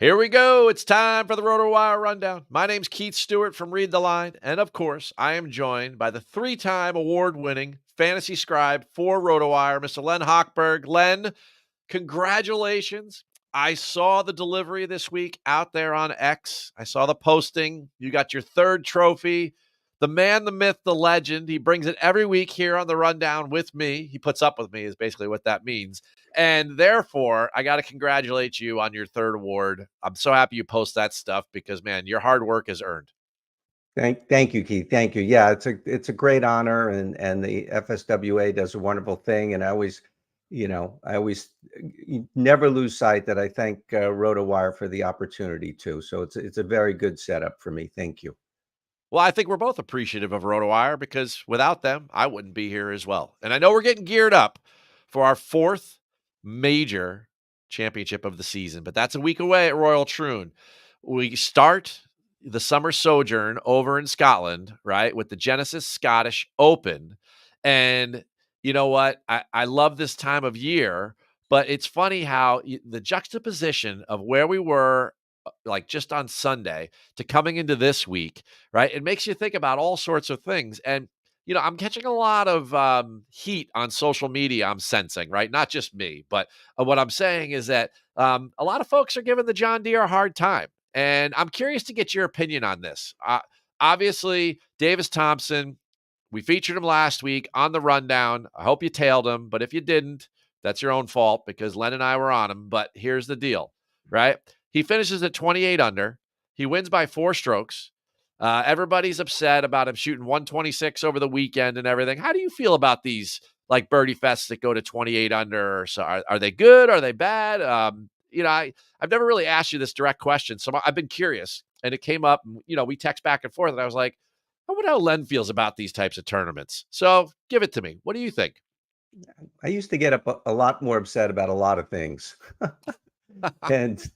Here we go. It's time for the RotoWire Rundown. My name's Keith Stewart from Read the Line. And of course, I am joined by the three-time award-winning fantasy scribe for RotoWire, Mr. Len Hochberg. Len, congratulations. I saw the delivery this week out there on X. I saw the posting. You got your third trophy. The man, the myth, the legend. He brings it every week here on the Rundown with me. He puts up with me is basically what that means. And therefore, I got to congratulate you on your third award. I'm so happy you post that stuff because, man, your hard work is earned. Thank you, Keith. Thank you. Yeah, it's a great honor, and the FSWA does a wonderful thing. And I always never lose sight that I thank RotoWire for the opportunity too. So it's a very good setup for me. Thank you. Well, I think we're both appreciative of RotoWire because without them, I wouldn't be here as well. And I know we're getting geared up for our fourth major championship of the season, but that's a week away at Royal Troon. We start the summer sojourn over in Scotland, right, with the Genesis Scottish Open. And you know what? I love this time of year, but it's funny how the juxtaposition of where we were like just on Sunday to coming into this week, right? It makes you think about all sorts of things. And, I'm catching a lot of heat on social media, I'm sensing, right? Not just me, but what I'm saying is that a lot of folks are giving the John Deere a hard time. And I'm curious to get your opinion on this. Obviously, Davis Thompson, we featured him last week on the Rundown. I hope you tailed him, but if you didn't, that's your own fault because Len and I were on him. But here's the deal, right? He finishes at 28 under. He wins by 4 strokes. Everybody's upset about him shooting 126 over the weekend and everything. How do you feel about these like birdie fests that go to 28 under? So are they good? Are they bad? I've never really asked you this direct question, so I've been curious. And it came up, we text back and forth, and I was like, I wonder how Len feels about these types of tournaments. So give it to me. What do you think? I used to get a lot more upset about a lot of things, and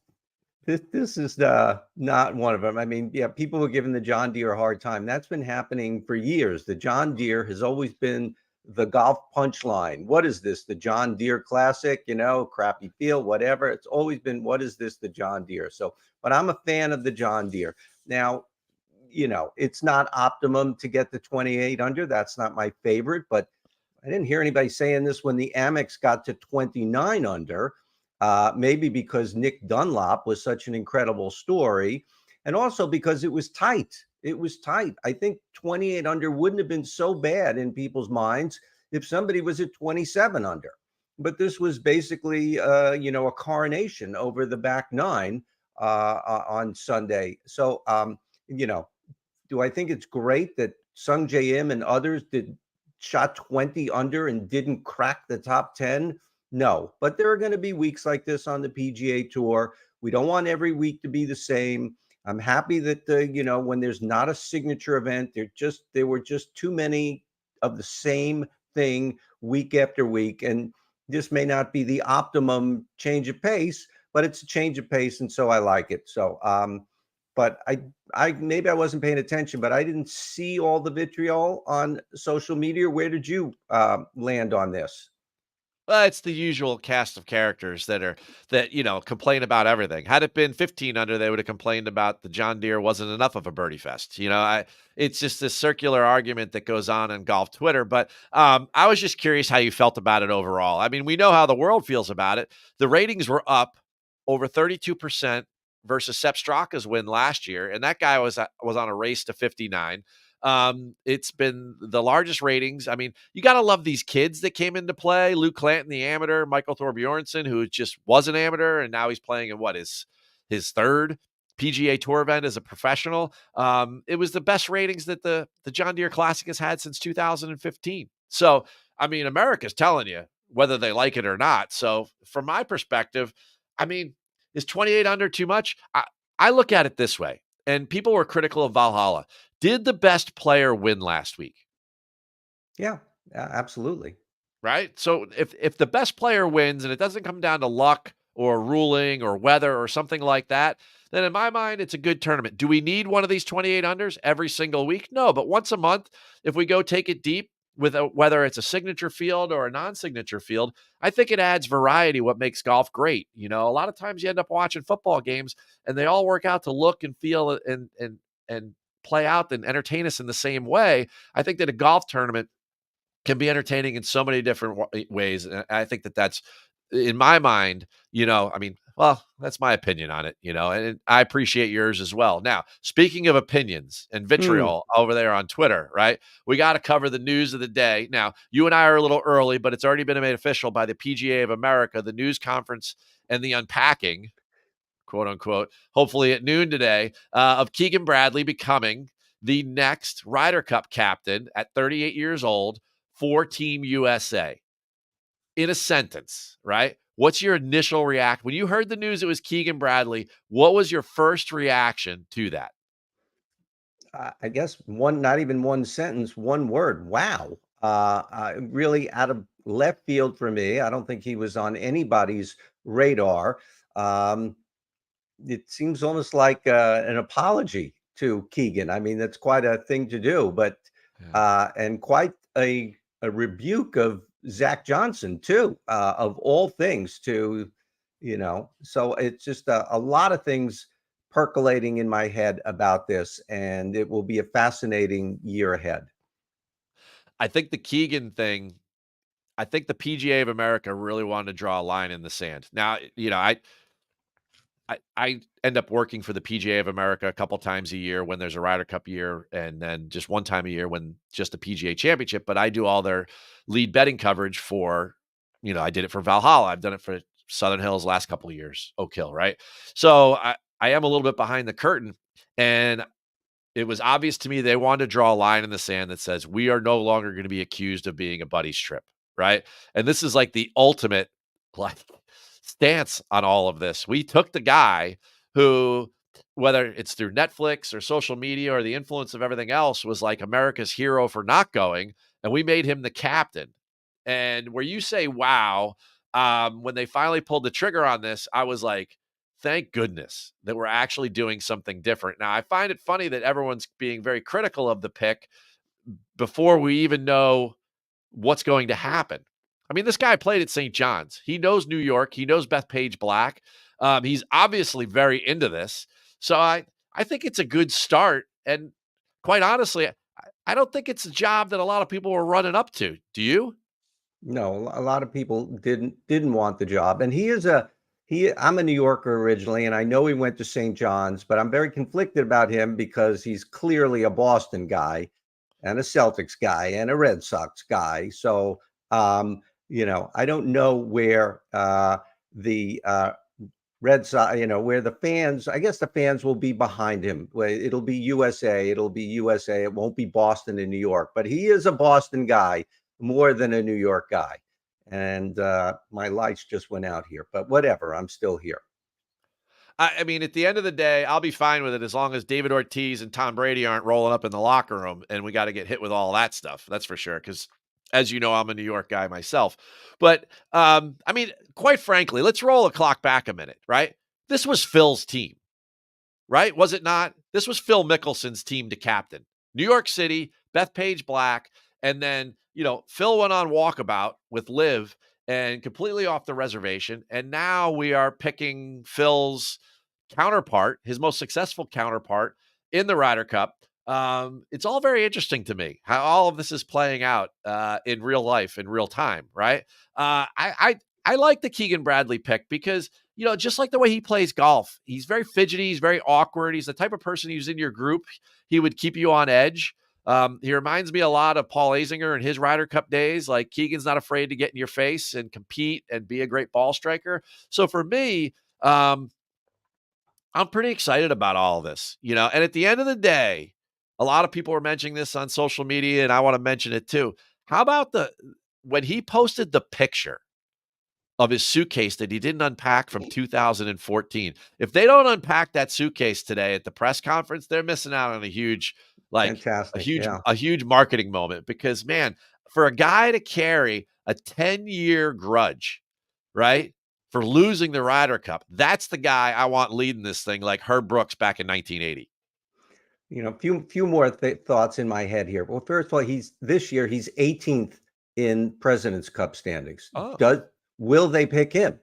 this is not one of them. I mean, yeah, people were giving the John Deere a hard time. That's been happening for years. The John Deere has always been the golf punchline. What is this? The John Deere Classic, crappy field, whatever. It's always been, what is this? The John Deere. So, but I'm a fan of the John Deere. Now, it's not optimum to get the 28 under. That's not my favorite, but I didn't hear anybody saying this when the Amex got to 29 under. Maybe because Nick Dunlop was such an incredible story, and also because it was tight. It was tight. I think 28 under wouldn't have been so bad in people's minds if somebody was at 27 under. But this was basically, a coronation over the back nine on Sunday. So, do I think it's great that Sung J M and others shot 20 under and didn't crack the top 10? No, but there are going to be weeks like this on the PGA Tour. We don't want every week to be the same. I'm happy that when there's not a signature event, there were just too many of the same thing week after week, and this may not be the optimum change of pace, but it's a change of pace, and so I like it. So, but I maybe I wasn't paying attention, but I didn't see all the vitriol on social media. Where did you land on this? Well, it's the usual cast of characters that complain about everything. Had it been 15 under, they would have complained about the John Deere wasn't enough of a birdie fest. It's just this circular argument that goes on in golf Twitter. But I was just curious how you felt about it overall. I mean, we know how the world feels about it. The ratings were up over 32% versus Sepp Straka's win last year, and that guy was on a race to 59. It's been the largest ratings. I mean, you got to love these kids that came into play. Luke Clanton, the amateur, Michael Thorbjornsen, who just was an amateur, and now he's playing in his third PGA Tour event as a professional. It was the best ratings that the John Deere Classic has had since 2015. So, I mean, America's telling you whether they like it or not. So, from my perspective, I mean, is 28 under too much? I look at it this way, and people were critical of Valhalla. Did the best player win last week? Yeah, absolutely. Right? So if the best player wins and it doesn't come down to luck or ruling or weather or something like that, then in my mind, it's a good tournament. Do we need one of these 28 unders every single week? No, but once a month, if we go take it deep, with whether it's a signature field or a non-signature field, I think it adds variety, what makes golf great. A lot of times you end up watching football games and they all work out to look and feel and play out and entertain us in the same way. I think that a golf tournament can be entertaining in so many different ways. And I think that that's, in my mind, well, that's my opinion on it, and I appreciate yours as well. Now, speaking of opinions and vitriol over there on Twitter, right? We got to cover the news of the day. Now, you and I are a little early, but it's already been made official by the PGA of America, the news conference and the unpacking, quote unquote, hopefully at noon today, of Keegan Bradley becoming the next Ryder Cup captain at 38 years old for Team USA. In a sentence, right? What's your initial reaction? When you heard the news it was Keegan Bradley, what was your first reaction to that? I guess not even one sentence, one word. Wow. Really out of left field for me. I don't think he was on anybody's radar. It seems almost like an apology to Keegan. I mean, that's quite a thing to do, but and quite a rebuke of Zach Johnson too, of all things to, so it's just a lot of things percolating in my head about this, and it will be a fascinating year ahead. I think the Keegan thing, I think the PGA of America really wanted to draw a line in the sand. Now, I end up working for the PGA of America a couple times a year when there's a Ryder Cup year, and then just one time a year when just a PGA Championship. But I do all their lead betting coverage for, I did it for Valhalla. I've done it for Southern Hills last couple of years, Oak Hill, right? So I am a little bit behind the curtain, and it was obvious to me they wanted to draw a line in the sand that says we are no longer going to be accused of being a buddies trip, right? And this is like the ultimate like stance on all of this. We took the guy who, whether it's through Netflix or social media or the influence of everything else, was like America's hero for not going, and we made him the captain. And where you say, wow, when they finally pulled the trigger on this, I was like, thank goodness that we're actually doing something different. Now, I find it funny that everyone's being very critical of the pick before we even know what's going to happen. I mean, this guy played at St. John's. He knows New York. He knows Bethpage Black. He's obviously very into this. So I think it's a good start. And quite honestly, I don't think it's a job that a lot of people were running up to. Do you? No, a lot of people didn't want the job, and I'm a New Yorker originally, and I know he went to St. John's, but I'm very conflicted about him because he's clearly a Boston guy and a Celtics guy and a Red Sox guy. So, I don't know where the Red Sox, where the fans, I guess the fans will be behind him. It'll be USA. It'll be USA. It won't be Boston and New York, but he is a Boston guy more than a New York guy. And my lights just went out here, but whatever, I'm still here. I mean, at the end of the day, I'll be fine with it as long as David Ortiz and Tom Brady aren't rolling up in the locker room and we got to get hit with all that stuff. That's for sure. Because as you know, I'm a New York guy myself. But I mean, quite frankly, let's roll the clock back a minute, right? This was Phil's team, right? Was it not? This was Phil Mickelson's team to captain. New York City, Bethpage Black, and then, Phil went on walkabout with Liv and completely off the reservation. And now we are picking Phil's counterpart, his most successful counterpart in the Ryder Cup. It's all very interesting to me how all of this is playing out in real life, in real time, right? I like the Keegan Bradley pick because, just like the way he plays golf, he's very fidgety, he's very awkward. He's the type of person who's in your group, he would keep you on edge. He reminds me a lot of Paul Azinger in his Ryder Cup days. Like Keegan's not afraid to get in your face and compete and be a great ball striker. So for me, I'm pretty excited about all of this, and at the end of the day, a lot of people are mentioning this on social media and I want to mention it too. How about when he posted the picture of his suitcase that he didn't unpack from 2014. If they don't unpack that suitcase today at the press conference, they're missing out on a huge, Fantastic. Yeah. a huge marketing moment because, man, for a guy to carry a 10-year grudge, right, for losing the Ryder Cup, that's the guy I want leading this thing like Herb Brooks back in 1980. Few more thoughts in my head here. Well, first of all, this year he's 18th in President's Cup standings. Oh, Will they pick him?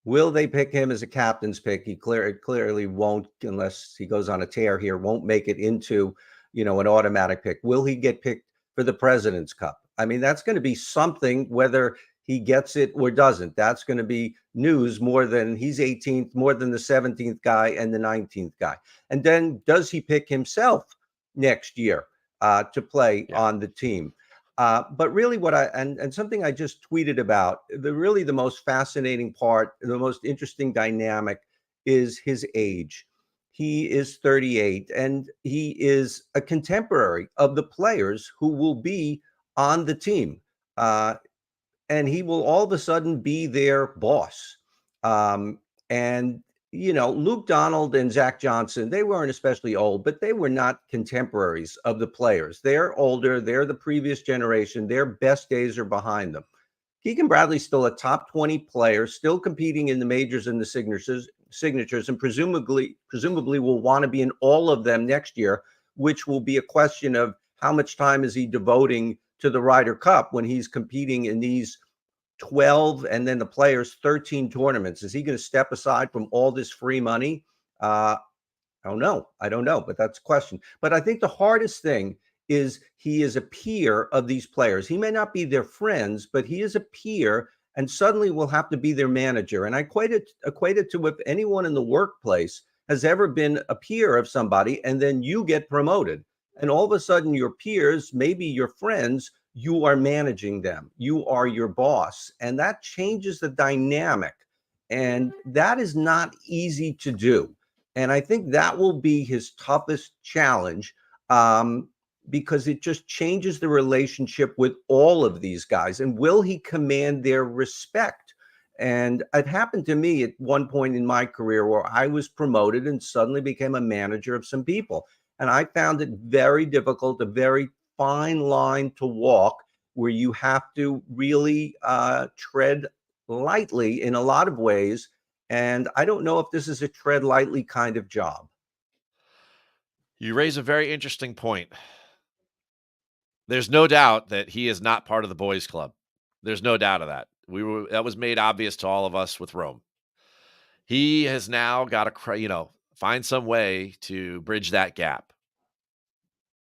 Will they pick him as a captain's pick? He clearly won't, unless he goes on a tear here. Won't make it into an automatic pick. Will he get picked for the President's Cup? I mean, that's going to be something, whether he gets it or doesn't. That's going to be news more than he's 18th, more than the 17th guy and the 19th guy. And then does he pick himself next year to play on the team? But really and something I just tweeted about, the most fascinating part, the most interesting dynamic is his age. He is 38 and he is a contemporary of the players who will be on the team. And he will all of a sudden be their boss. And Luke Donald and Zach Johnson, they weren't especially old, but they were not contemporaries of the players. They're older. They're the previous generation. Their best days are behind them. Keegan Bradley's still a top 20 player, still competing in the majors and the signatures, and presumably will want to be in all of them next year, which will be a question of how much time is he devoting to the Ryder Cup when he's competing in these 12 and then the players 13 tournaments. Is he going to step aside from all this free money? I don't know, but that's a question. But I think the hardest thing is he is a peer of these players. He may not be their friends, but he is a peer and suddenly will have to be their manager. And I equate it to if anyone in the workplace has ever been a peer of somebody and then you get promoted and all of a sudden your peers, maybe your friends, you are managing them. You are your boss. And that changes the dynamic. And that is not easy to do. And I think that will be his toughest challenge because it just changes the relationship with all of these guys. And will he command their respect? And it happened to me at one point in my career where I was promoted and suddenly became a manager of some people. And I found it very difficult, a very fine line to walk where you have to really tread lightly in a lot of ways. And I don't know if this is a tread lightly kind of job. you raise a very interesting point. There's no doubt that he is not part of the boys' club. There's no doubt of that. That was made obvious to all of us with Rome. He has now got to, find some way to bridge that gap.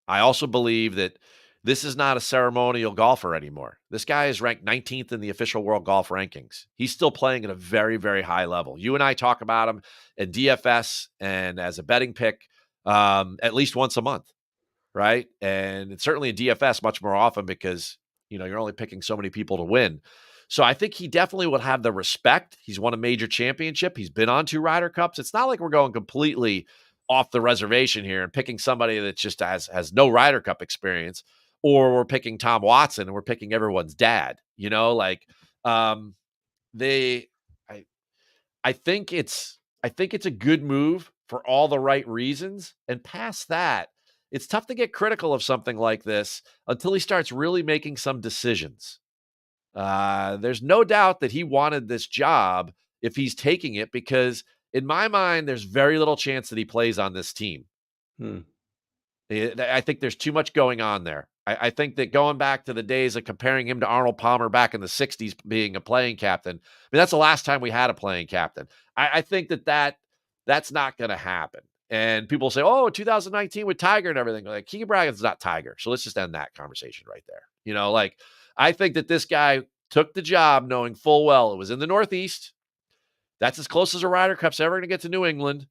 I also believe that this is not a ceremonial golfer anymore. This guy is ranked 19th in the official world golf rankings. He's still playing at a very, very high level. You and I talk about him in DFS and as a betting pick at least once a month, right? And it's certainly in DFS much more often because, you're only picking so many people to win. So I think he definitely will have the respect. He's won a major championship. He's been on 2 Ryder Cups. It's not like we're going completely off the reservation here and picking somebody that just has no Ryder Cup experience, or we're picking Tom Watson and we're picking everyone's dad. They I think it's a good move for all the right reasons. And past that, it's tough to get critical of something like this until he starts really making some decisions. There's no doubt that he wanted this job if he's taking it, because in my mind, there's very little chance that he plays on this team. I think there's too much going on there. I think that going back to the days of comparing him to Arnold Palmer back in the 60s being a playing captain, that's the last time we had a playing captain. I think that's not going to happen. And people say, oh, 2019 with Tiger and everything. Like, Keegan Bradley's not Tiger. So let's just end that conversation right there. I think that this guy took the job knowing full well it was in the Northeast. That's as close as a Ryder Cup's ever going to get to New England.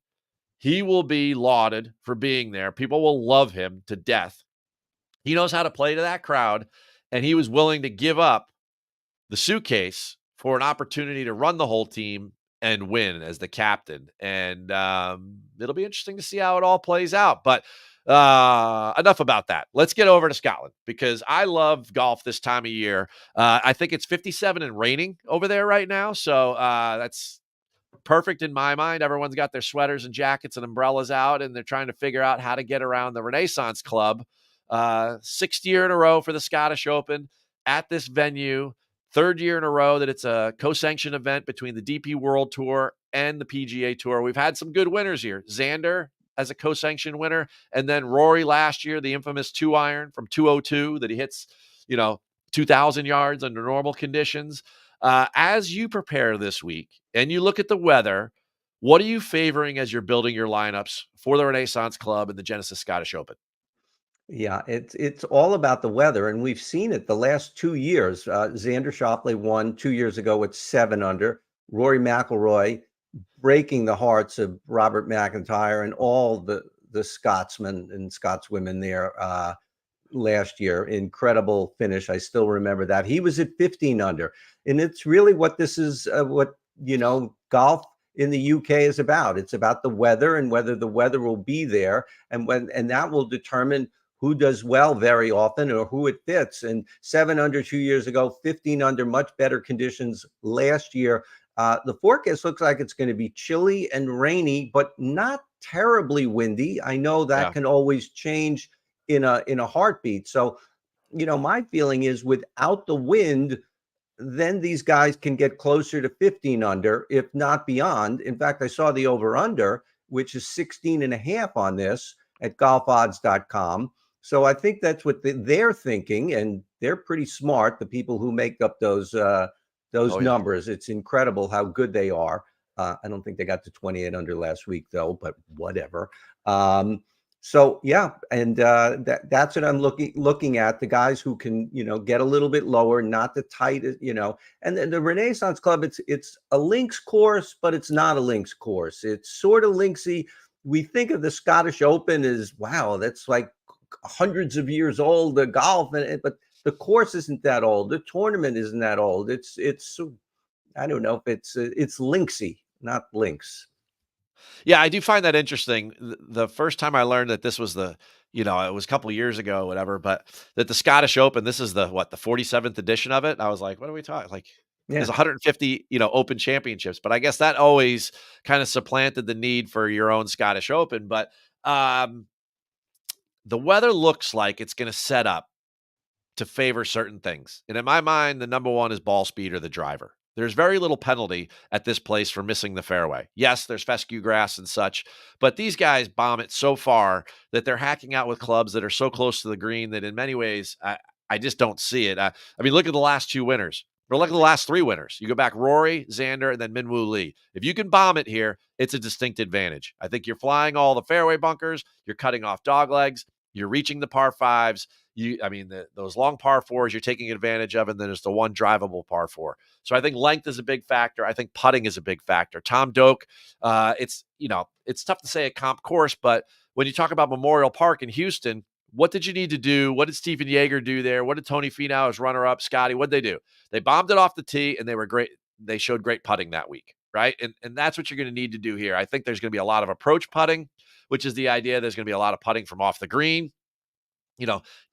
He will be lauded for being there. People will love him to death. He knows how to play to that crowd, and he was willing to give up the suitcase for an opportunity to run the whole team and win as the captain. And it'll be interesting to see how it all plays out. But enough about that. Let's get over to Scotland, because I love golf this time of year. I think it's 57 and raining over there right now. So that's perfect in my mind. Everyone's got their sweaters and jackets and umbrellas out, and they're trying to figure out how to get around the Renaissance Club. 6th year in a row for the Scottish Open at this venue. 3rd year in a row that it's a co-sanctioned event between the DP World Tour and the PGA Tour. We've had some good winners here. Xander as a co-sanctioned winner. And then Rory last year, the infamous 2-iron from 202 that he hits, 2,000 yards under normal conditions. As you prepare this week and you look at the weather, what are you favoring as you're building your lineups for the Renaissance Club and the Genesis Scottish Open? Yeah, it's all about the weather, and we've seen it the last 2 years. Xander Schauffele won 2 years ago at 7 under. Rory McIlroy breaking the hearts of Robert McIntyre and all the Scotsmen and Scotswomen there last year. Incredible finish. I still remember that. He was at 15 under. And it's really what this is, what, golf in the UK is about. It's about the weather and whether the weather will be there. And that will determine who does well very often or who it fits. And 7 under 2 years ago, 15 under, much better conditions last year. The forecast looks like it's going to be chilly and rainy, but not terribly windy. I know that can always change in a heartbeat. So, my feeling is without the wind, then these guys can get closer to 15 under, if not beyond. In fact, I saw the over under, which is 16.5 on this at golfodds.com. So I think that's what they're thinking, and they're pretty smart, the people who make up those numbers. It's incredible how good they are. I don't think they got to 28 under last week, though, but whatever. So yeah, and that's what I'm looking at. The guys who can, get a little bit lower, not the tight, And the Renaissance Club, it's a links course, but it's not a links course. It's sort of linksy. We think of the Scottish Open as, wow, that's like hundreds of years old, the golf, but the course isn't that old. The tournament isn't that old. It's I don't know if it's linksy, not links. Yeah, I do find that interesting. The first time I learned that this was it was a couple of years ago, whatever, but that the Scottish Open, this is the 47th edition of it. I was like, what are we talking? Like, there's 150, Open championships, but I guess that always kind of supplanted the need for your own Scottish Open. But the weather looks like it's going to set up to favor certain things. And in my mind, the number one is ball speed or the driver. There's very little penalty at this place for missing the fairway. Yes, there's fescue grass and such, but these guys bomb it so far that they're hacking out with clubs that are so close to the green that in many ways, I just don't see it. I mean, look at the last two winners. Or look at the last three winners. You go back Rory, Xander, and then Minwoo Lee. If you can bomb it here, it's a distinct advantage. I think you're flying all the fairway bunkers. You're cutting off dog legs. You're reaching the par fives. Those long par fours you're taking advantage of, and then there's the one drivable par four. So I think length is a big factor. I think putting is a big factor. Tom Doak, it's tough to say a comp course, but when you talk about Memorial Park in Houston, what did you need to do? What did Stephen Yeager do there? What did Tony Finau as runner-up? Scotty, what did they do? They bombed it off the tee, and they were great. They showed great putting that week, right? And that's what you're going to need to do here. I think there's going to be a lot of approach putting, which is the idea. There's going to be a lot of putting from off the green.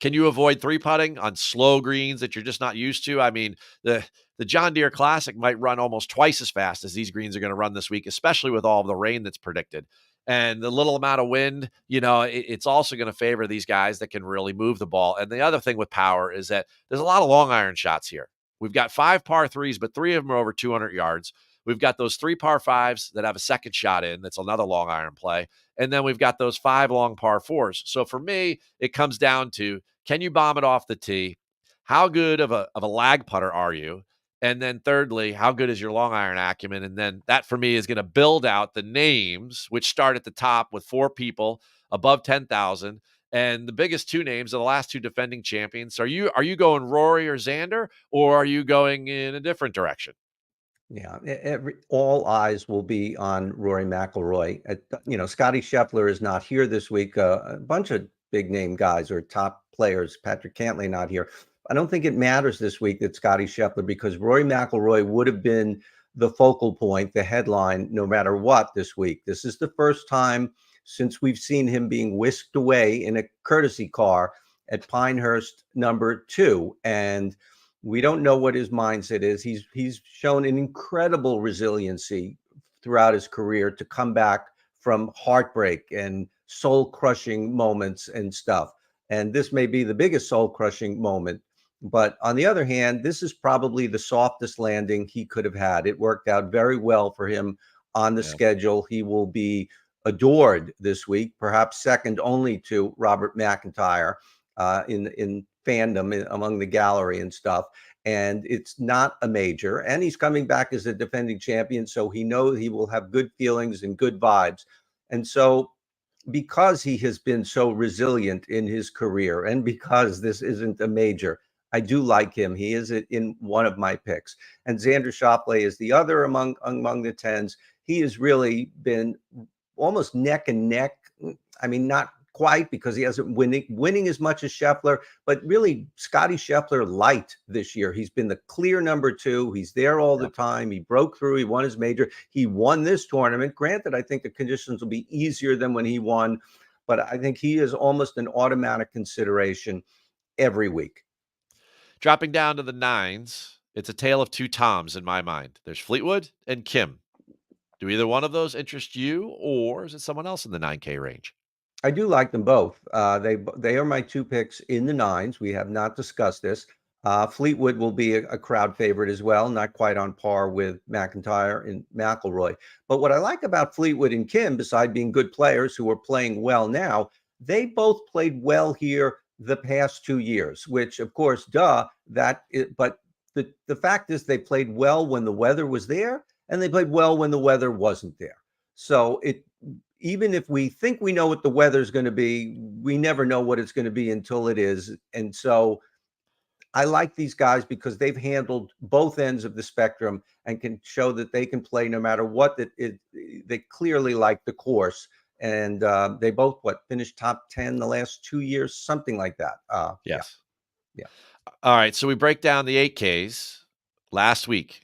Can you avoid three putting on slow greens that you're just not used to? I mean, the John Deere Classic might run almost twice as fast as these greens are going to run this week, especially with all of the rain that's predicted. And the little amount of wind, it's also going to favor these guys that can really move the ball. And the other thing with power is that there's a lot of long iron shots here. We've got 5 par threes, but 3 of them are over 200 yards. We've got those 3 par fives that have a second shot in. That's another long iron play. And then we've got those 5 long par fours. So for me, it comes down to, can you bomb it off the tee? How good of a lag putter are you? And then thirdly, how good is your long iron acumen? And then that for me is going to build out the names, which start at the top with 4 people above 10,000. And the biggest 2 names are the last 2 defending champions. Are you going Rory or Xander, or are you going in a different direction? Yeah, all eyes will be on Rory McIlroy. Scotty Scheffler is not here this week. A bunch of big name guys or top players. Patrick Cantlay not here. I don't think it matters this week that Scotty Scheffler, because Rory McIlroy would have been the focal point, the headline, no matter what this week. This is the first time since we've seen him being whisked away in a courtesy car at Pinehurst number 2. And we don't know what his mindset is. He's shown an incredible resiliency throughout his career to come back from heartbreak and soul-crushing moments and stuff. And this may be the biggest soul-crushing moment. But on the other hand, this is probably the softest landing he could have had. It worked out very well for him on the schedule. He will be adored this week, perhaps second only to Robert McIntyre in fandom among the gallery and stuff. And it's not a major, and he's coming back as a defending champion, so he knows he will have good feelings and good vibes. And so because he has been so resilient in his career and because this isn't a major, I do like him. He is in one of my picks. And Xander Schauffele is the other among the 10s. He has really been almost neck and neck. I mean, not quite, because he hasn't winning as much as Scheffler, but really Scotty Scheffler light this year. He's been the clear number 2. He's there all the time. He broke through. He won his major. He won this tournament. Granted, I think the conditions will be easier than when he won, but I think he is almost an automatic consideration every week. Dropping down to the 9s, it's a tale of two Toms in my mind. There's Fleetwood and Kim. Do either one of those interest you, or is it someone else in the 9K range? I do like them both. They are my 2 picks in the 9s. We have not discussed this. Fleetwood will be a crowd favorite as well, not quite on par with McIntyre and McIlroy. But what I like about Fleetwood and Kim, beside being good players who are playing well now, they both played well here the past 2 years, which of course, but the fact is they played well when the weather was there, and they played well when the weather wasn't there. So even if we think we know what the weather is going to be, we never know what it's going to be until it is. And so I like these guys because they've handled both ends of the spectrum and can show that they can play no matter what. They clearly like the course. And they both, finished top 10 the last 2 years, something like that. Yes. Yeah. All right. So we break down the 8Ks last week.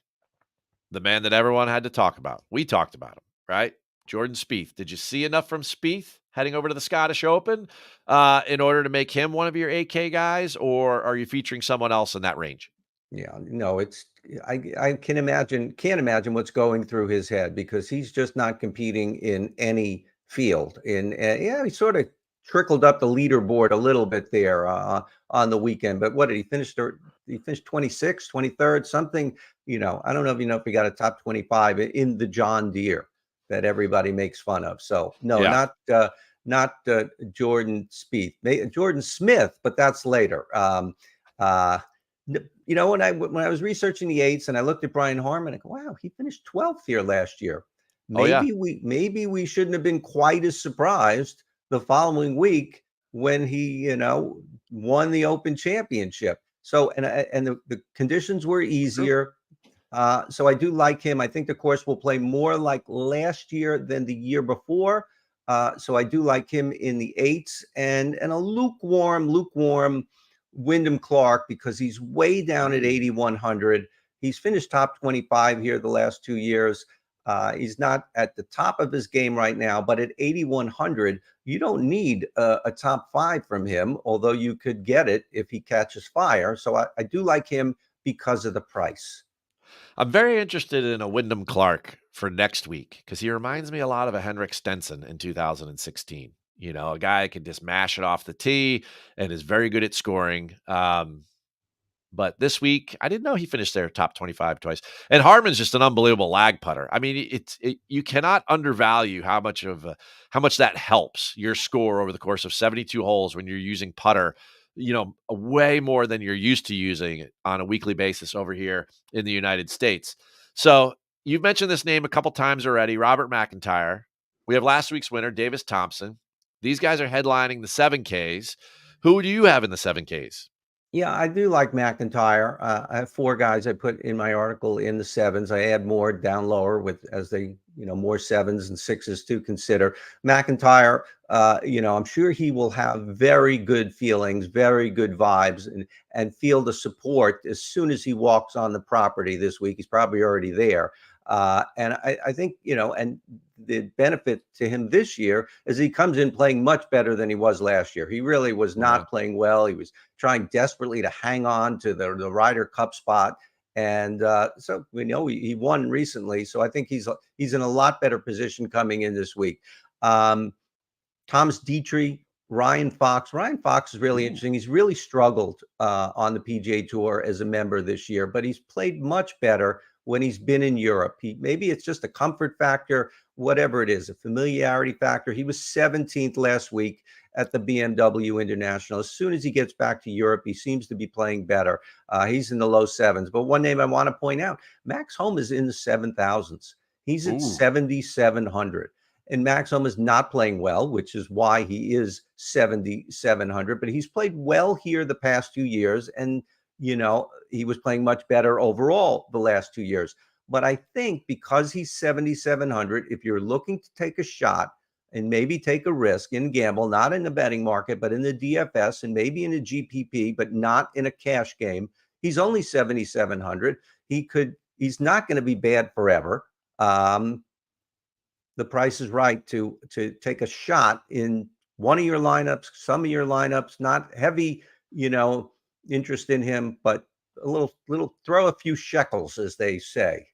The man that everyone had to talk about. We talked about him, right? Jordan Spieth. Did you see enough from Spieth heading over to the Scottish Open in order to make him one of your 8K guys, or are you featuring someone else in that range? Yeah, no, I can't imagine what's going through his head, because he's just not competing in any field. He sort of trickled up the leaderboard a little bit there on the weekend. But what did he finish? He finished 26th, 23rd, something. I don't know if he got a top 25 in the John Deere that everybody makes fun of. So no, not Jordan Spieth, Jordan Smith, but that's later. When I was researching the 8s and I looked at Brian Harman, I go, wow, he finished 12th here last year. Maybe we shouldn't have been quite as surprised the following week when he, won the Open Championship. So, and the conditions were easier. So I do like him. I think the course will play more like last year than the year before. So I do like him in the 8s, and a lukewarm Wyndham Clark, because he's way down at 8,100. He's finished top 25 here the last 2 years. He's not at the top of his game right now, but at 8,100, you don't need a top 5 from him, although you could get it if he catches fire. So I do like him because of the price. I'm very interested in a Wyndham Clark for next week, because he reminds me a lot of a Henrik Stenson in 2016. A guy can just mash it off the tee and is very good at scoring. But this week, I didn't know he finished there top 25 twice. And Harman's just an unbelievable lag putter. I mean, you cannot undervalue how much that helps your score over the course of 72 holes when you're using putter, way more than you're used to using on a weekly basis over here in the United States. So you've mentioned this name a couple times already, Robert McIntyre. We have last week's winner, Davis Thompson. These guys are headlining the 7Ks. Who do you have in the 7Ks? Yeah, I do like McIntyre. I have 4 guys I put in my article in the 7s. I add more down lower as they, more 7s and 6s to consider. McIntyre, I'm sure he will have very good feelings, very good vibes, and feel the support as soon as he walks on the property this week. He's probably already there. And I think, and the benefit to him this year is he comes in playing much better than he was last year. He really was not playing well. He was trying desperately to hang on to the Ryder Cup spot. And so we know he won recently. So I think he's in a lot better position coming in this week. Thomas Dietrich, Ryan Fox. Ryan Fox is really interesting. He's really struggled on the PGA Tour as a member this year, but he's played much better when he's been in Europe. Maybe it's just a comfort factor whatever it is, a familiarity factor. He was 17th last week at the BMW International. As soon as he gets back to Europe, he seems to be playing better. He's in the low sevens. But one name I want to point out, Max Homa is in the 7,000s. He's at Ooh. 7,700. And Max Homa is not playing well, which is why he is 7,700. But he's played well here the past 2 years. And, he was playing much better overall the last 2 years. But I think because he's 7,700, if you're looking to take a shot and maybe take a risk and gamble, not in the betting market, but in the DFS and maybe in a GPP, but not in a cash game, he's only 7,700. He's not going to be bad forever. The price is right to take a shot in one of your lineups, some of your lineups, not heavy, interest in him, but a little throw a few shekels, as they say.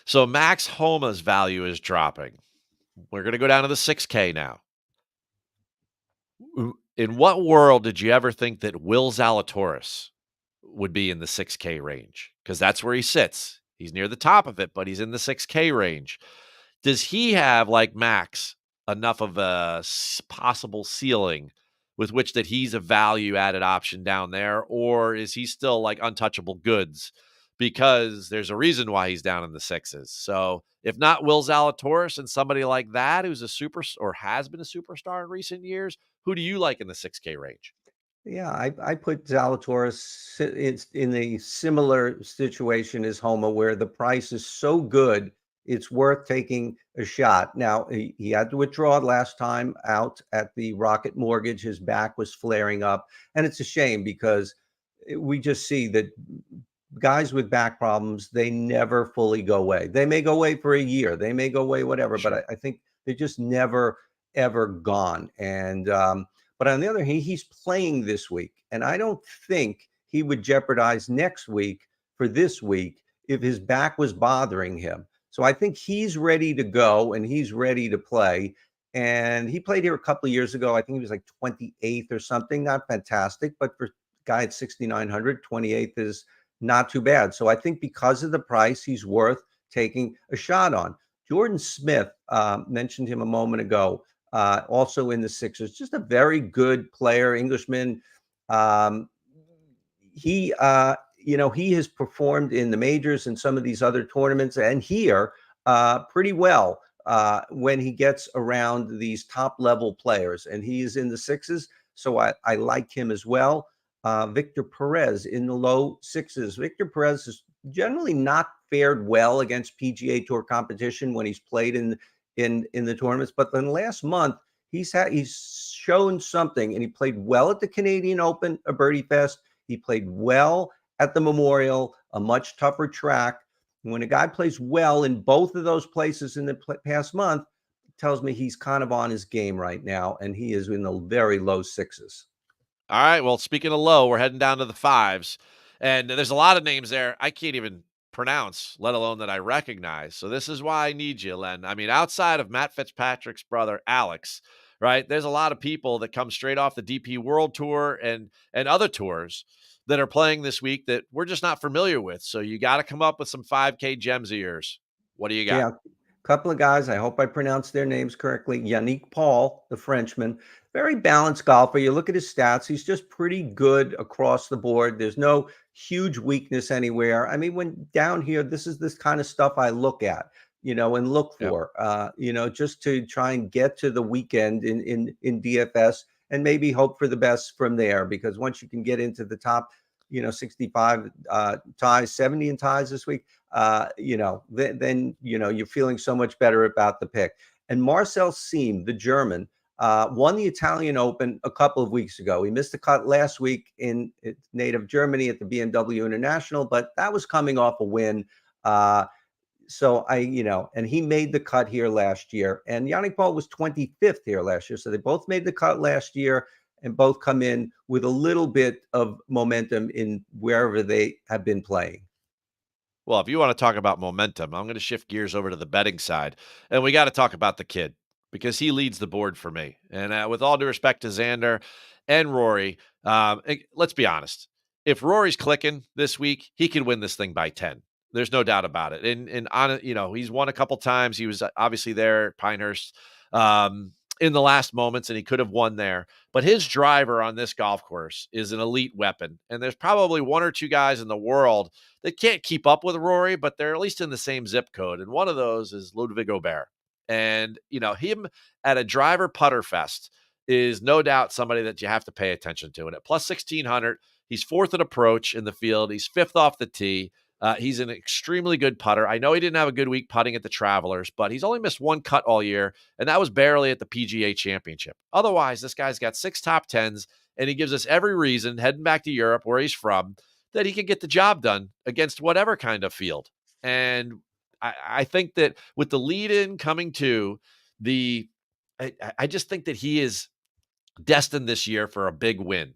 So Max Homa's value is dropping. We're going to go down to the 6K now. In what world did you ever think that Will Zalatoris would be in the 6K range? Because that's where he sits. He's near the top of it, but he's in the 6K range. Does he have, like Max, enough of a possible ceiling with which that he's a value-added option down there? Or is he still like untouchable goods? Because there's a reason why he's down in the sixes. So if not Will Zalatoris and somebody like that who's a super or has been a superstar in recent years, who do you like in the 6K range? Yeah, I put Zalatoris in a similar situation as Homa, where the price is so good, it's worth taking a shot. Now, he had to withdraw last time out at the Rocket Mortgage. His back was flaring up, and it's a shame because we just see that guys with back problems, they never fully go away. They may go away for a year, they may go away, whatever, Sure. but I think they're just never, ever gone. And, but on the other hand, he's playing this week. And I don't think he would jeopardize next week for this week if his back was bothering him. So I think he's ready to go and he's ready to play. And he played here a couple of years ago. I think he was like 28th or something. Not fantastic, but for a guy at 6,900, 28th is not too bad. So I think because of the price, he's worth taking a shot on. Jordan Smith, mentioned him a moment ago, also in the Sixers, just a very good player, Englishman. He has performed in the majors and some of these other tournaments and here pretty well when he gets around these top level players, and he is in the sixes. So I like him as well. Victor Perez in the low sixes. Victor Perez has generally not fared well against PGA Tour competition when he's played in the tournaments, but then last month he's shown something, and he played well at the Canadian Open, a Birdie Fest. He played well at the Memorial, a much tougher track. And when a guy plays well in both of those places in the past month, it tells me he's kind of on his game right now, and he is in the very low sixes. All right. Well, speaking of low, we're heading down to the fives. And there's a lot of names there I can't even pronounce, let alone that I recognize. So this is why I need you, Len. I mean, outside of Matt Fitzpatrick's brother, Alex, right? There's a lot of people that come straight off the DP World Tour and other tours that are playing this week that we're just not familiar with. So you got to come up with some 5K gems of yours. What do you got? Yeah, a couple of guys. I hope I pronounced their names correctly. Yannick Paul, the Frenchman, very balanced golfer. You look at his stats, he's just pretty good across the board. There's no huge weakness anywhere. I mean, when down here, this is this kind of stuff I look at, and look Yep. for, just to try and get to the weekend in DFS and maybe hope for the best from there. Because once you can get into the top, 65 ties, 70 in ties this week, then you're feeling so much better about the pick. And Marcel Siem, the German, won the Italian Open a couple of weeks ago. He missed the cut last week in native Germany at the BMW International, but that was coming off a win. And he made the cut here last year. And Yannick Paul was 25th here last year. So they both made the cut last year and both come in with a little bit of momentum in wherever they have been playing. Well, if you want to talk about momentum, I'm going to shift gears over to the betting side. And we got to talk about the kid because he leads the board for me. And with all due respect to Xander and Rory, let's be honest. If Rory's clicking this week, he can win this thing by 10. There's no doubt about it. And on, he's won a couple times. He was obviously there at Pinehurst in the last moments, and he could have won there. But his driver on this golf course is an elite weapon. And there's probably one or two guys in the world that can't keep up with Rory, but they're at least in the same zip code. And one of those is Ludwig Aubert. And, him at a driver putter fest is no doubt somebody that you have to pay attention to. And at plus 1,600, he's fourth at approach in the field. He's fifth off the tee. He's an extremely good putter. I know he didn't have a good week putting at the Travelers, but he's only missed one cut all year, and that was barely at the PGA Championship. Otherwise, this guy's got 6 top 10s, and he gives us every reason, heading back to Europe where he's from, that he can get the job done against whatever kind of field. And I think that with the lead-in coming to I just think that he is destined this year for a big win.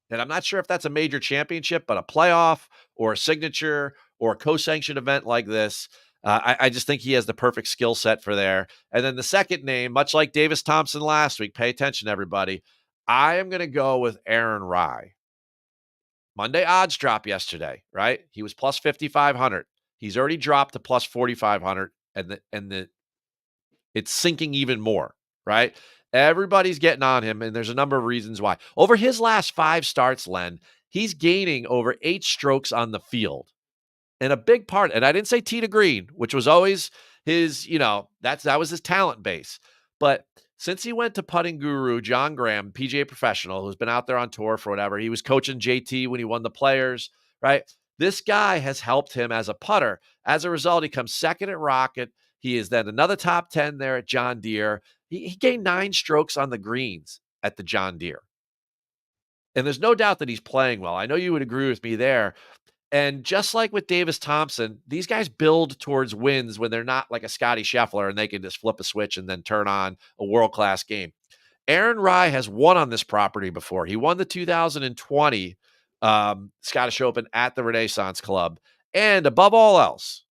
And I'm not sure if that's a major championship, but a playoff or a signature or a co-sanctioned event like this, I just think he has the perfect skill set for there. And then the second name, much like Davis Thompson last week, pay attention, everybody. I am going to go with Aaron Rai. Monday odds drop yesterday, right? He was plus 5,500. He's already dropped to plus 4,500, and it's sinking even more, right? Everybody's getting on him, and there's a number of reasons why. Over his last 5 starts, Len, he's gaining over 8 strokes on the field. And a big part, and I didn't say tee to green, which was always his, that was his talent base. But since he went to putting guru John Graham, PGA professional, who's been out there on tour for whatever, he was coaching JT when he won the Players, right? This guy has helped him as a putter. As a result, he comes second at Rocket. He is then another top 10 there at John Deere. He gained 9 strokes on the greens at the John Deere. And there's no doubt that he's playing well. I know you would agree with me there. And just like with Davis Thompson, these guys build towards wins when they're not like a Scotty Scheffler and they can just flip a switch and then turn on a world-class game. Aaron Rai has won on this property before. He won the 2020 Scottish Open at the Renaissance Club. And above all else,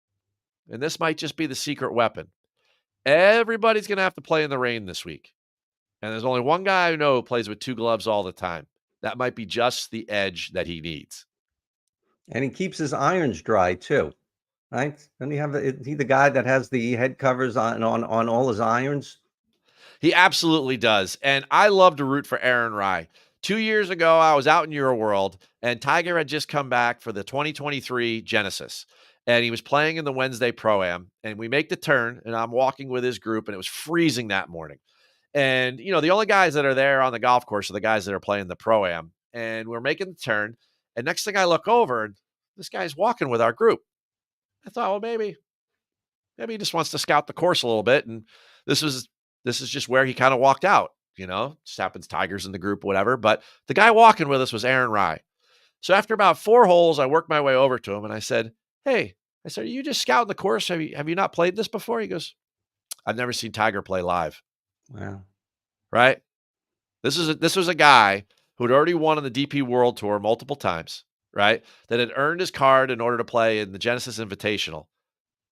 and this might just be the secret weapon, everybody's going to have to play in the rain this week. And there's only one guy I know who plays with 2 gloves all the time. That might be just the edge that he needs. And he keeps his irons dry too, right? And is he the guy that has the head covers on all his irons? He absolutely does. And I love to root for Aaron Rai. 2 years ago, I was out in your world, and Tiger had just come back for the 2023 Genesis. And he was playing in the Wednesday Pro-Am. And we make the turn, and I'm walking with his group, and it was freezing that morning. And, the only guys that are there on the golf course are the guys that are playing the Pro-Am. And we're making the turn. And next thing I look over, and this guy's walking with our group. I thought, well, maybe he just wants to scout the course a little bit. And this is just where he kind of walked out, just happens Tigers in the group, whatever. But the guy walking with us was Aaron Rai. So after about 4 holes, I worked my way over to him and I said, hey, are you just scouting the course? Have you not played this before? He goes, I've never seen Tiger play live. Wow. Right. This was a guy who had already won on the DP World Tour multiple times, right? That had earned his card in order to play in the Genesis Invitational.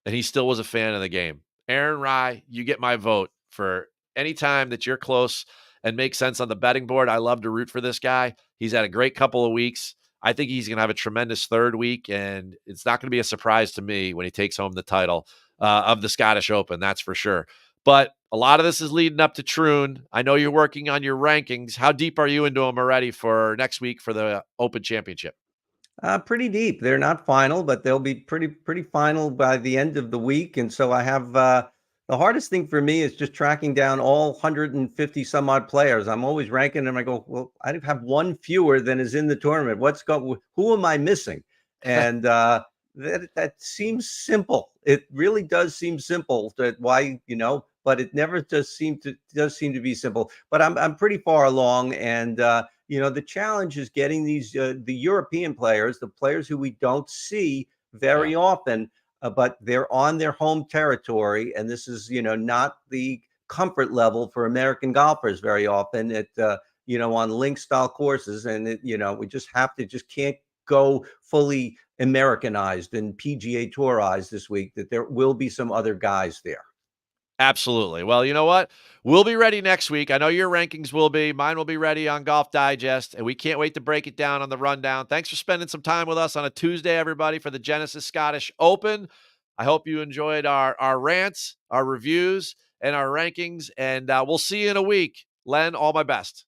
And he still was a fan of the game. Aaron Rai, you get my vote for any time that you're close and make sense on the betting board. I love to root for this guy. He's had a great couple of weeks. I think he's going to have a tremendous 3rd week, and it's not going to be a surprise to me when he takes home the title of the Scottish Open, that's for sure. But a lot of this is leading up to Troon. I know you're working on your rankings. How deep are you into them already for next week for the Open Championship? Pretty deep. They're not final, but they'll be pretty final by the end of the week. And so I have the hardest thing for me is just tracking down all 150 some odd players. I'm always ranking them. I go, well, I have one fewer than is in the tournament. Who am I missing? And that seems simple. It really does seem simple. That why, but it never does seem to be simple. But I'm pretty far along, and the challenge is getting these the European players, the players who we don't see very often, but they're on their home territory, and this is not the comfort level for American golfers very often at on link style courses, and we just can't go fully Americanized and PGA Tourized this week. That there will be some other guys there. Absolutely. Well, you know what? We'll be ready next week. I know your rankings will be. Mine will be ready on Golf Digest, and we can't wait to break it down on the rundown. Thanks for spending some time with us on a Tuesday, everybody, for the Genesis Scottish Open. I hope you enjoyed our rants, our reviews, and our rankings, and we'll see you in a week. Len, all my best.